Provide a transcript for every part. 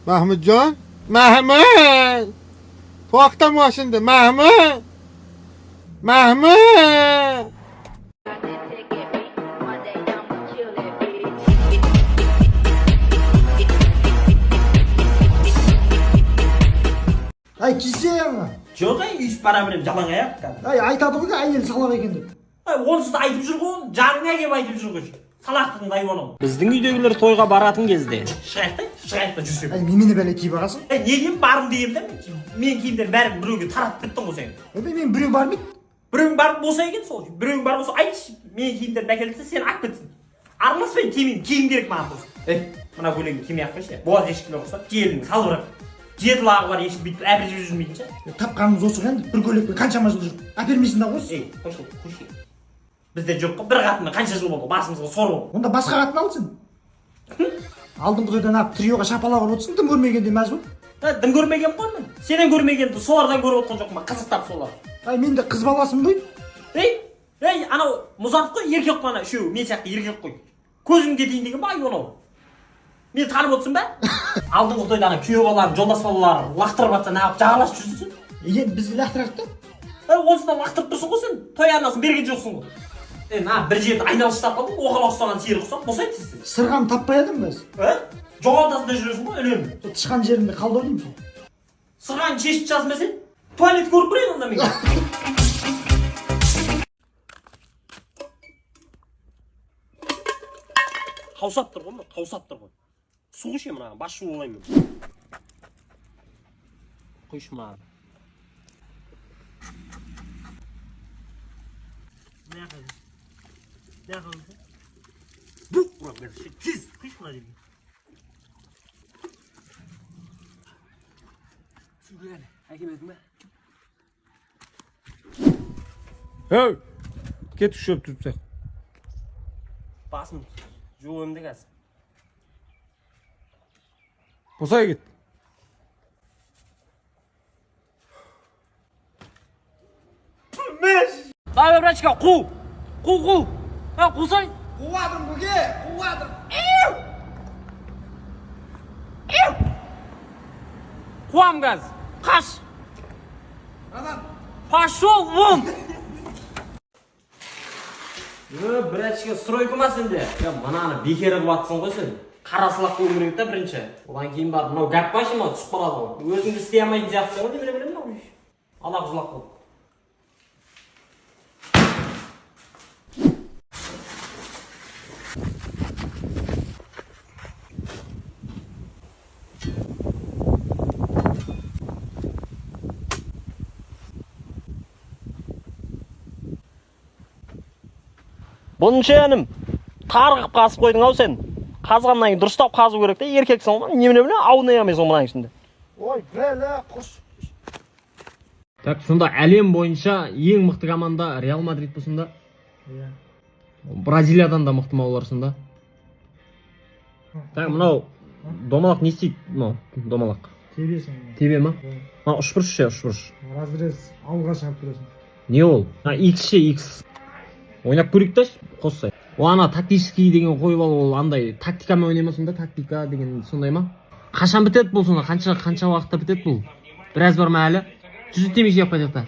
Mahmudjon, Mahmud. To'xtama şimdi, Mahmud. Mahmud. Ay kiyseyanmi? Yo'q, ish paramerim jalan ayak. Ay aytadi-ku ayel salak ekan deb. Onsuz aytib жүргөн, жаныңа келіп айтып жүргөн. Салақтың дайвоны. Біздің үйдегілер тойға баратын кезде. Шығайықта жүрсем. Ay немені бәле киіп бағасың? Неге барым дегенде, мен киімдер бәрін біреуге таратып кеттің ғой сен. Мен біреу бармайды. Біреуің бар болса екен сол. Біреуің бар болса айтшы, мен киімдерді әкелсе сен алып кетсін. Араласпай киімім, киім керек маған болсын. Мына көйлегін киме ақ қойшы. Боğaz ешкілер ұқсап, желінің салып бұрап. Жеті лағы бар ешкі бүйтіп әбіржіп жүрмейтін ше. Тапқаныңыз осы екен, бір көйлекпен қаншама жыл жүріп. Әпермейсің да қойшы. Қойшы. Бізде жоқ қой, бір қатынға қанша жыл болды, басымызға сор болды. Онда басқа қатын алсын. Алдыңғы тойдан алып триоға шапалақ ұрып отырсың, дым көрмегенде мәз бол. Дым көрмеген ғой мен. Сенен көрмегенді солардан көріп отқан жоқпын, қызықтап солар. Ay мен де қыз баласымын ғой. Анау мұзарт қой, еркек қой ана үшеуі, мен сияқты еркек қой. Көзім кетейін деген ба, анау. Мені танып отырсың ба? Алдыңғы тойда ана күйеу балаларын, жолдас балаларын лақтырып жатса, неғып жағаласып жүрсің? Біз лақтырайық та. Осыдан лақтырып тұрсың ғой сен. Той арнасын берген жоқсың ғой. Бір жерді айналыстап қалдың, оғала ұстаған сиыр құсап, босайды сізді. Сырғаны таппай едім біз. Жоғалтасында жүресің ғой, үнемі. Тышқан жерінде қалды ойнайым. Сырғаны шешіп жазма сен. Туалет көріп көрейін онда мен. Қаусап тұр ғой, қаусап тұр ғой. Су қойшы мынаған, бас шу олаймын. Қойшы мынаған. Ne yapalım? Bu buraya çiz. Kışma dedi. Süper. Hakim etme. Hey. Ket düşüp tutsak. Basın. Joğ önde gelsin. Bosaya git. Давай, братчика, қу! Қусай! Қуадым көке, қуадым. Қуам газ! Қаш! Пошел вон! Братчика, стройка ма сенде? Мынаны бекер қылып атсың ғой сен. Қарасылақ қою керек та бірінші. Одан кейін барып, мынау гәп башы ма түсіп қалады ғой. Өзіңді істей алмайтын сияқтысың ғой, демеле ма? Алақ жылақ болды. Бұнша әнім, тарғып қасып қойдың ау сен. Қазғаннан кейін дұрыстап қазу керек те, еркексің ғой, немене ауынай алмайсың мұның ішінде. Ой, бәлі, қош. Так, сонда әлем бойынша ең мықты команда Реал Мадрид болсын да? Бразилиядан да мықты ма оларсың да? Так, мынау домалақ не істейді? Мынау домалақ. Тебесің. Тебе ма? Үшбұрыш ше, үшбұрыш. Разрез алға шығып тұрасың. Не ол? X ше, X. Ойнап көрейік та, қоссай. Ана тактический деген қойып алып, ол андай тактикамен ойнамасын да, тактика деген сондай ма? Қашан бітеді бұл сонда? Қанша уақытта бітеді бұл? Біраз бар ма әлі? Жүзі темекі жеп қайтады.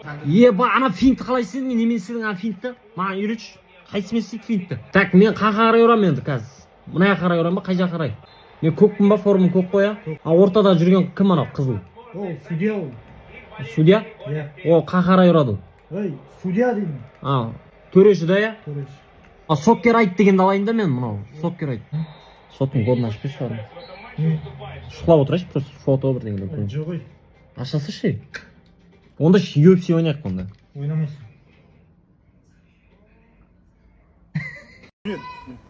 Ана финтті қалай істедің? Мен немен істедің ана финтті? Маған үйретші. Қайсымен істейді финтті? Так, мен қаға қарай ұрамын енді қазір. Мына қарай ұрамын ба, қай жаққа қарай? Мен көкпін ба, формым көк қоя? Ортада жүрген кім анау қызыл? Ол судья ол. Судья? О, қаға қарай ұрады. Ой, судья деймін. Төреші да, я? Төреші. Соккер айт дегенді алайын да мен, мынау. Соккер айт. Соттың кодын ашып берші барын. Шұқылап отырайшы, просто фото бір дегенде. Жоқ ой. Ашасы ше. Онда UFC ойнайық онда. Ойнамайсың.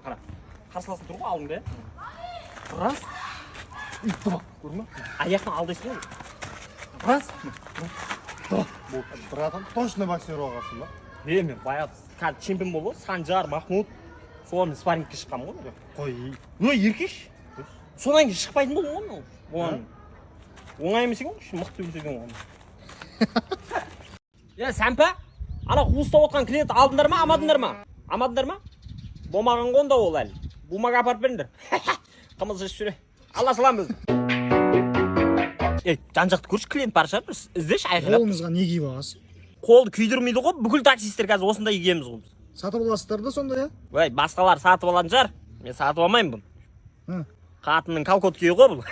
Қара, қарсыласын тұр ғой алдыңда, раз. Тұра, көрдің ба? Аяқтан алдайсың ғой. Раз. Братан, точно боксер оғасың ба? Мен баяғыда қазір чемпион болды, Санжар, Махмуд. Соны спаррингке шыққам ғой. Қой. Еркеш. Сонан кейін шықпайтын болдың ғой. Оған оңай емес екен ғой, мықты өсек екен оған. Сәмпа, ана қуыстап отқан клиент алдыңдар ма, амадыңдар ма? Амадыңдар ма? Болмаған ғой онда ол әлі. Бумаға апарып беріңдер. Қымыз ішіп жүре. Алла салам өзі. жан жақты көрші клиент бар шығар, іздеші айқайлап. Қолыңызға не киіп аласыз? Қолды күйдірмейді ғой, бүкіл таксисттер қазір осындай киеміз ғой. Сатып аласыздар да сонда я? Ой, басқалар сатып алатын шығар. Мен сатып алмаймын бұны. Қатынның колгот күйі ғой бұл.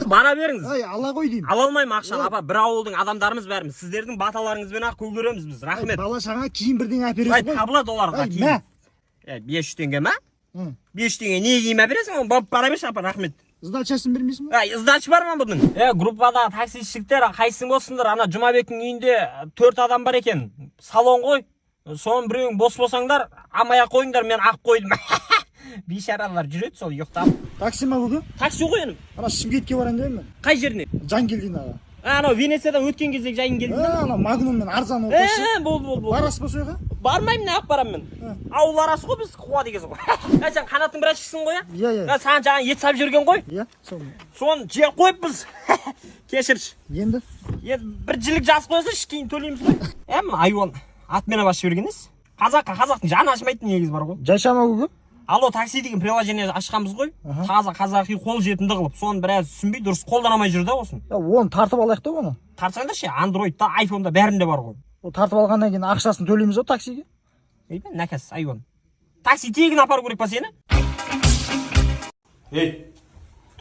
Бара беріңіз. Ай, ала қой деймін. Ала алмаймын ақшаны, апа. Бір ауылдың адамдарымыз бәріміз. Сіздердің баталарыңызбен ақ көгереміз біз. Рахмет. Бала шаға киім бірдеңе әпересіз ғой. Табылады оларға киім. 500 теңге ма? 500 теңге не киім әпересің? Бара берші, апа, рахмет. Сдачасын бермейсің ба? Сдача бар ма бұның? Группадағы таксистіктер қайсың болсыңдар? Ана Жұмабектің үйінде 4 адам бар екен. Салон ғой. Соның біреуің бос болсаңдар, амая қойыңдар, мен ақ қойдым. Бейшаралар жүреді сол ұйықтап. Такси ма бүгін? Такси ғой енді. Ана Шымкентке барайын деп мен. Қай жеріне? Жангелдин аға. Анау Венециядан өткен кездегі Жангелдин. Ана Магнуммен арзан оқышы. Болды. Барасыз ба сояға? Бармаймын, неғып барамын мен. Ауыл арасы ғой, біз қуа дегенсің ғой. Сен қанаттың бір ашқысың ғой, иә? Саған жаңа ет сап жүрген ғой? Иә, соны жер қойып біз. Кешірші. Енді бір жілік жас қойсайшы, кейін төлейміз ғой. Айуан атмена басып жібергенсіз. Қазақтың жаны ашмайтын негіз бар ғой. Жайшама бүгін? Алло, такси деген приложение ашқанбыз ғой. Таза қазақи қол жетімді қылып, соны біраз түсінбей дұрыс қолданамай жүр да осын. Оны тартып алайық та оны. Тартсаңдар ше, Android'да, iPhone'да бәрінде бар ғой. Ол тартып алғаннан кейін ақшасын төлейміз ғой таксиге. Нәкәс, айуан. Такси тегін апару керек па сені?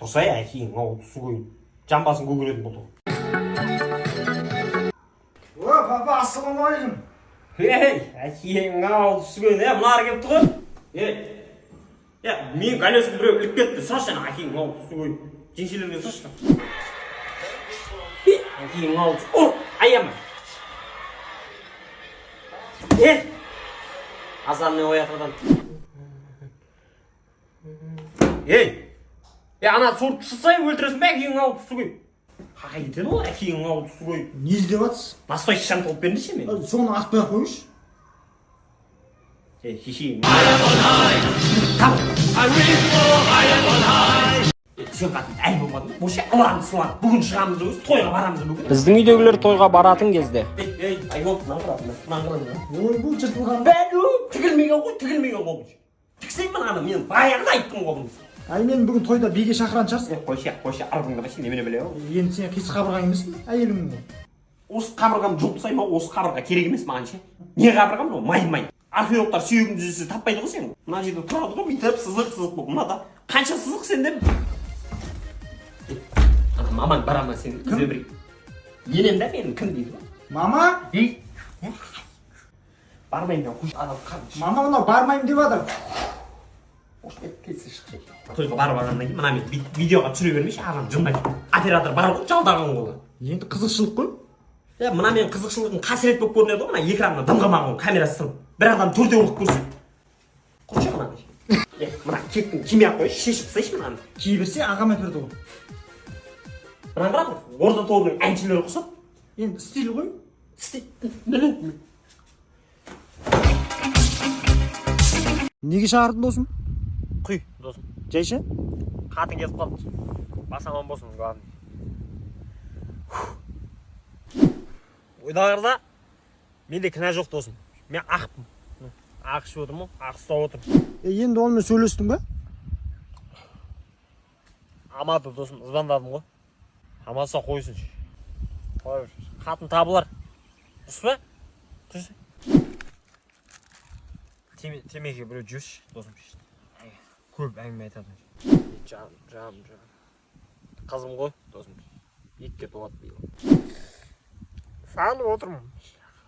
Тұрсай, әкейін, ау, түсу қойын. Жамбасын көгеретін болды. Папа, ассалаумағалейкум. Әкейін, ау, түсу қойын. Мұнар кепті ғой. Мен колесін біреу іліп кетті. Сұрашы жана, әкейін, ау, түсу қойын. Жеңшелерге сұрашы. Әкейін, ау, түсу. Аяма. Азанны оятырдан. Ана сорт шықсай өлтіресің бә, әкейін ау түсу қой. Қақай кетеді ол, әкейін ау түсу қой. Не іздеп атсыз? Настой шишам толып беріңдеші мен. Соны атпай қойыш. Шишейін. Сен қатын әй болмадың, боша ұланды сылан. Бүгін шығамыз өз, тойға барамыз бүгін. Біздің үйдегілер тойға баратын кезде. Айол, наңғырын. Ой, бұл жыртылған. Бәлу, тігілмеген ғой. Тіксен мен аны, мен баяғыда айттым ғой. Ай, мен бүгін тойда биге шақыран шығарсың. Қойша, арбыңда башын, немене біле ғой. Енді сен қисық қабырған емессің, әйелің ғой. Осы қабырғам жұлпсай ма, осы қабырға керек емес маған ше. Не қабырғам, май. Археологтар сүйегін жүзесі таппайды ғой сен. Мына жерде тұрады ғой, бүйтіп сызық болып. Мынада қанша сызық сенде? Мамаң барама сен ізбе бір. Енем да менің кім дейді ғой? Мама? Бармайым мен құш адам қарым. Мама мынау бармайым деп жатыр. Тойға барып алғаннан кейін мына мен видеоға түсіре бермейші, ағам жылмайды. Оператор бар ғой, жалдаған қолы. Енді қызықшылық қой. Мына мен қызықшылығын қасірет болып көрінеді ғой, мына экранына дымғамаған камерасы сынып. Bir adam төрде оқып көрсе. Қойшы мына. Мына кеттің киме ақ қойшы, шешіп тастайшы мынаны. Кие берсе ағама төрде ғой. Бірақ орда тобының әншілері ұқсап. Енді стиль ғой. Неге шақырдың досым? Құй досым. Жайша? Қатын кетіп қалды. Бас аман болсын, главный. Ойдағырда менде кінә жоқ досым. Мен ақпын. Ақ ішіп отырмын, ақ ұстап отырмын. Енді онымен сөйлестің ба? Амады досым, звондадым ғой. Амаса қойсын. Қатын табылар. Дұрыс па? Дұрыс. Темеке біреу жүрші досым. Көп әңгіме айтады. Жан. Қызым ғой досым. Екке туады биыл. Сағынып отырмын.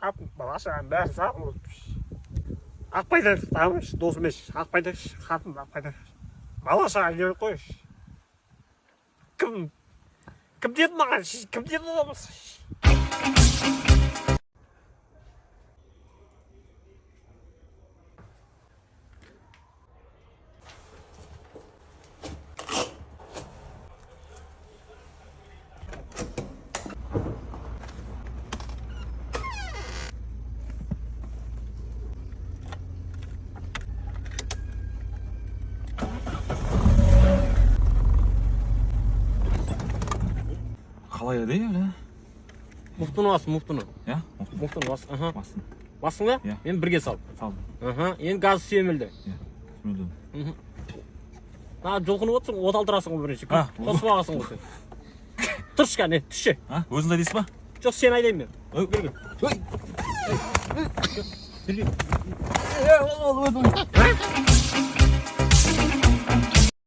Қатын балашаған бәрі сағынып отырмын. Ақпайдаш, тамыш, досым еш. Ақпайдаш, қатын ақпайдаш. Балашаған керек қойш. Кім деді маған? Кім деді оламыз? Қалай еді әлі? Мұқтыны басы, мұқтыны. Иә? Мұқтыны басы. Басын. Басың ба? Иә. Мен бірге сал. Салдым. Енді газ сүйемілді. Иә. Түсінілді. мына жолқынып отырсың от алдырасың ғой бірінші А, қосып аласың ғой сен тұршы кәне түсші А, өзіңді дейсіз ба? жоқ сен айдаймын мен Ой, бері ой. Ол,